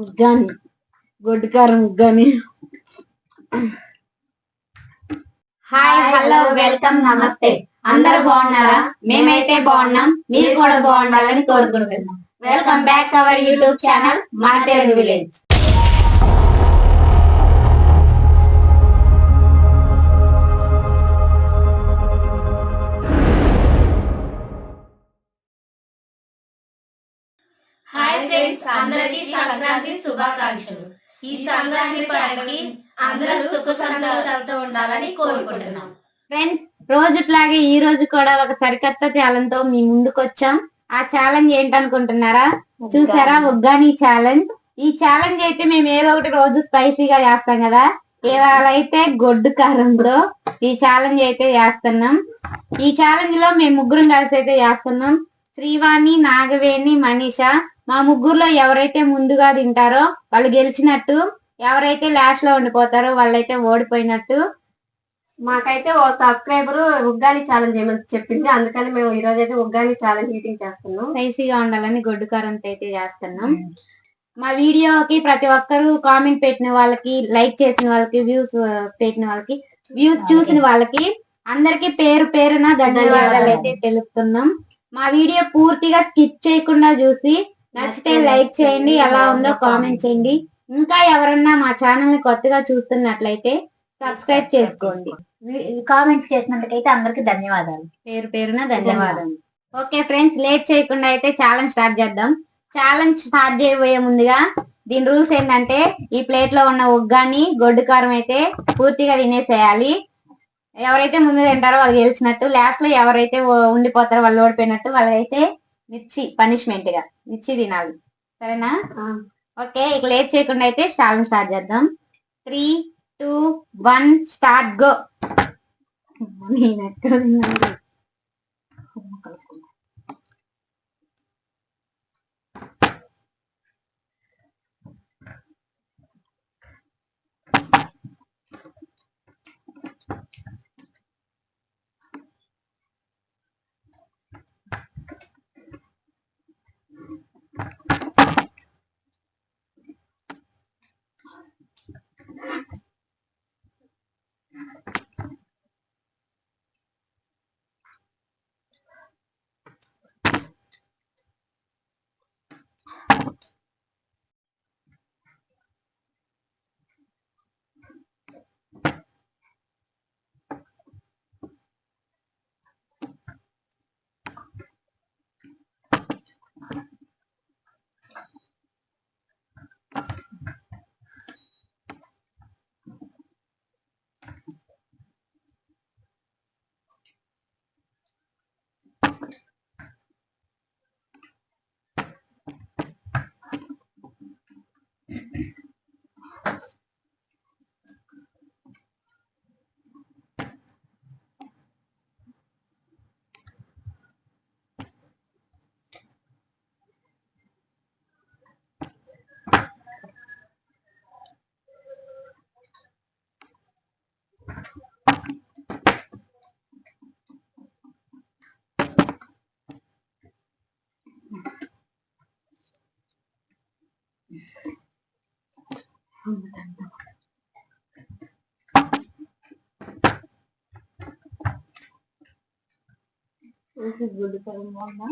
ముగ్గాని గొడ్డుకారం ముగ్గాని. Hi hello welcome నమస్తే. అందరూ బాగున్నారా? మేమైతే బాగున్నాం, మీరు కూడా బాగుండాలని కోరుకుంటున్నాం. Welcome back our YouTube channel మన తెలుగు విలేజ్. హాయ్ ఫ్రెండ్స్, అందరికీ సంక్రాంతి శుభాకాంక్షలు. ఈ సంక్రాంతి పండుగకి అందరూ సుఖ సంతోషాలతో ఉండాలని కోరుకుంటున్నాం. ఫ్రెండ్స్, రోజుట్లాగే ఈ రోజు కూడా ఒక సరికొత్త ఛాలెంజ్ తో మీ ముందుకు వచ్చాం. ఆ ఛాలెంజ్ ఏంటనుకుంటున్నారా? చూసారా, ఉగ్గాని ఛాలెంజ్. ఈ ఛాలెంజ్ అయితే మేము ఏదో ఒకటి రోజు స్పైసీగా చేస్తాం కదా, ఇవాళ అయితే గొడ్డు కారంతో ఈ ఛాలెంజ్ అయితే చేస్తున్నాం. ఈ ఛాలెంజ్ లో మేము ముగ్గురం కలిసి అయితే చేస్తున్నాం. శ్రీవాణి, నాగవేణి, మనీష. మా ముగ్గురులో ఎవరైతే ముందుగా తింటారో వాళ్ళు గెలిచినట్టు, ఎవరైతే లాస్ట్ లో ఉండిపోతారో వాళ్ళైతే ఓడిపోయినట్టు. మాకైతే ఓ సబ్స్క్రైబర్ ఉగ్గాని ఛాలెంజ్ చేయమని చెప్పింది, అందుకని మేము ఈ రోజు అయితే ఉగ్గాని ఛాలెంజ్ ఈటింగ్ చేస్తున్నాం. స్పైసీగా ఉండాలని గొడ్డు కారంతో అయితే చేస్తున్నాం. మా వీడియోకి ప్రతి ఒక్కరు కామెంట్ పెట్టిన వాళ్ళకి, లైక్ చేసిన వాళ్ళకి, వ్యూస్ పెట్టిన వాళ్ళకి, వ్యూస్ చూసిన వాళ్ళకి అందరికి పేరు పేరున ధన్యవాదాలు అయితే తెలుపుతున్నాం. మా వీడియో పూర్తిగా స్కిప్ చేయకుండా చూసి నచ్చితే లైక్ చేయండి, ఎలా ఉందో కామెంట్ చేయండి. ఇంకా ఎవరన్నా మా ఛానల్ ని కొత్తగా చూస్తున్నట్లయితే సబ్స్క్రైబ్ చేసుకోండి. కామెంట్స్ చేసినందుకైతే అందరికి ధన్యవాదాలు, పేరు పేరున ధన్యవాదాలు. ఓకే ఫ్రెండ్స్, లేట్ చేయకుండా అయితే ఛాలెంజ్ స్టార్ట్ చేద్దాం. ఛాలెంజ్ స్టార్ట్ చేయబోయే ముందుగా దీని రూల్స్ ఏంటంటే, ఈ ప్లేట్ లో ఉన్న ఉగ్గాని గొడ్డు కారం అయితే పూర్తిగా తినేసేయాలి. ఎవరైతే ముందు తింటారో వాళ్ళు గెలిచినట్టు, లాస్ట్ లో ఎవరైతే ఉండిపోతారో వాళ్ళు ఓడిపోయినట్టు. వాళ్ళైతే మిర్చి పనిష్మెంట్ గా మిర్చి తినాలి, సరేనా? ఓకే, ఇక లేట్ చేయకుండా అయితే ఛాలెంజ్ స్టార్ట్ చేద్దాం. 3, 2, 1 స్టార్ట్, గో. నేను ఎక్కడ తిన్నాను? గొడ్డు కారం బాగుందా?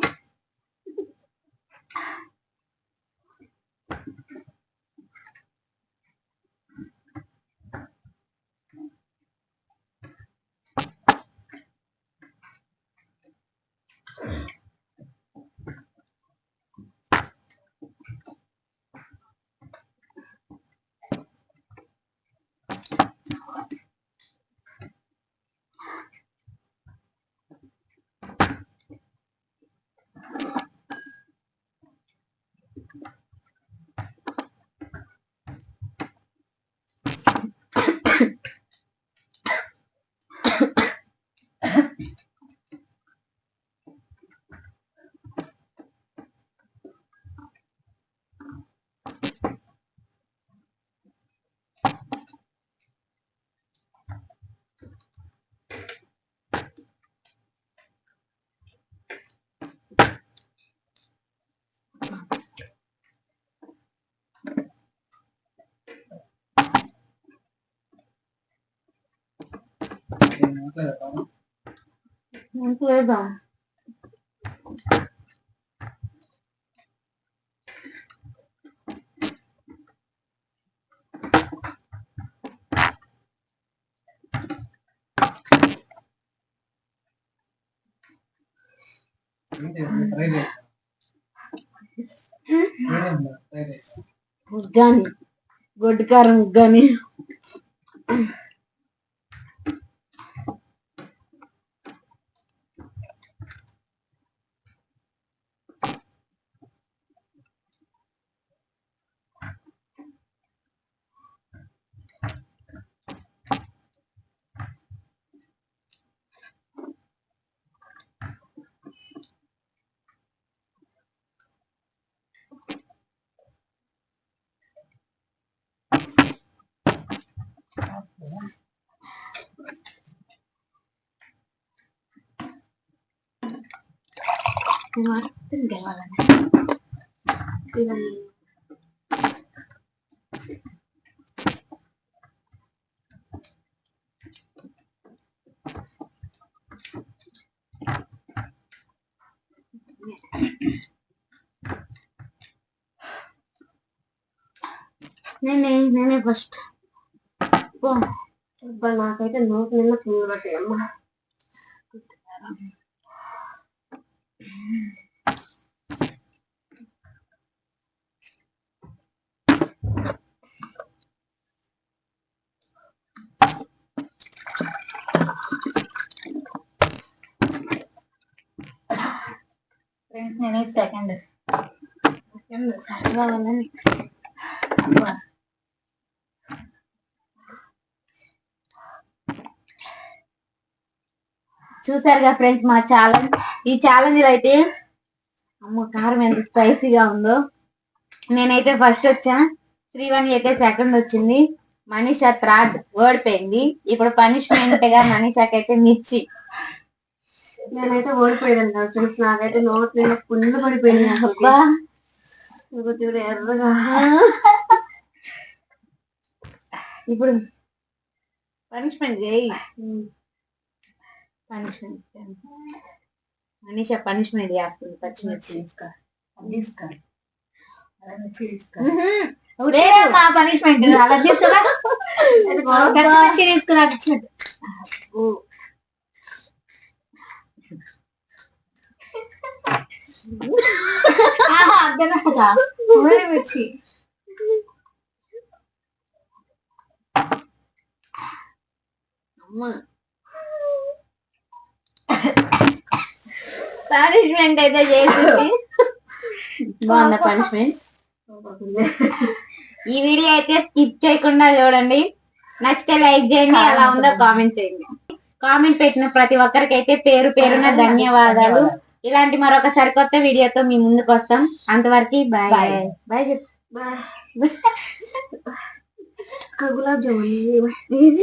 లేదా ఉగ్గాని గొడ్డు కారం ఉగ్గాని నేనే ఫస్ట్ నాకైతే నోట్ నిన్న పువ్వు పట్టాయి అమ్మ. ఫ్రెండ్స్ నేను సెకండ్ రావాలని చూసారుగా ఫ్రెండ్స్ మా ఛాలెంజ్. ఈ ఛాలెంజ్ అయితే అమ్మ కారం ఎంత స్పైసీగా ఉందో. నేనైతే ఫస్ట్ వచ్చా, శ్రీవాణి అయితే సెకండ్ వచ్చింది, మనీషా థర్డ్ ఓడిపోయింది. ఇప్పుడు పనిష్మెంట్ గా మనీషాకైతే మిర్చి. నేనైతే ఓడిపోయాను కదా ఫ్రెండ్స్. నాకైతే నోట్ నిన్న పుండు పడిపోయింది. చూడు ఎర్రగా. ఇప్పుడు పనిష్మెంట్ చేయి. పనిష్మెంట్ మనీషా పనిష్మెంట్ చేస్తుంది. పచ్చిమిర్చి మా పనిష్మెంట్ అలా తీసుకోవా. పచ్చిమిర్చి తీసుకున్నట్టు చూడు. మిర్చి పనిష్మెంట్ అయితే చేసింది. బాగుందా పనిష్మెంట్? ఈ వీడియో అయితే స్కిప్ చేయకుండా చూడండి. నచ్చితే లైక్ చేయండి, ఎలా ఉందో కామెంట్ చేయండి. కామెంట్ పెట్టిన ప్రతి ఒక్కరికైతే పేరు పేరున ధన్యవాదాలు. ఇలాంటి మరొక సరికొత్త వీడియోతో మీ ముందుకు వస్తాం. అంతవరకు బాయ్ బాయ్ చెప్పు. గులాబ్ జామున్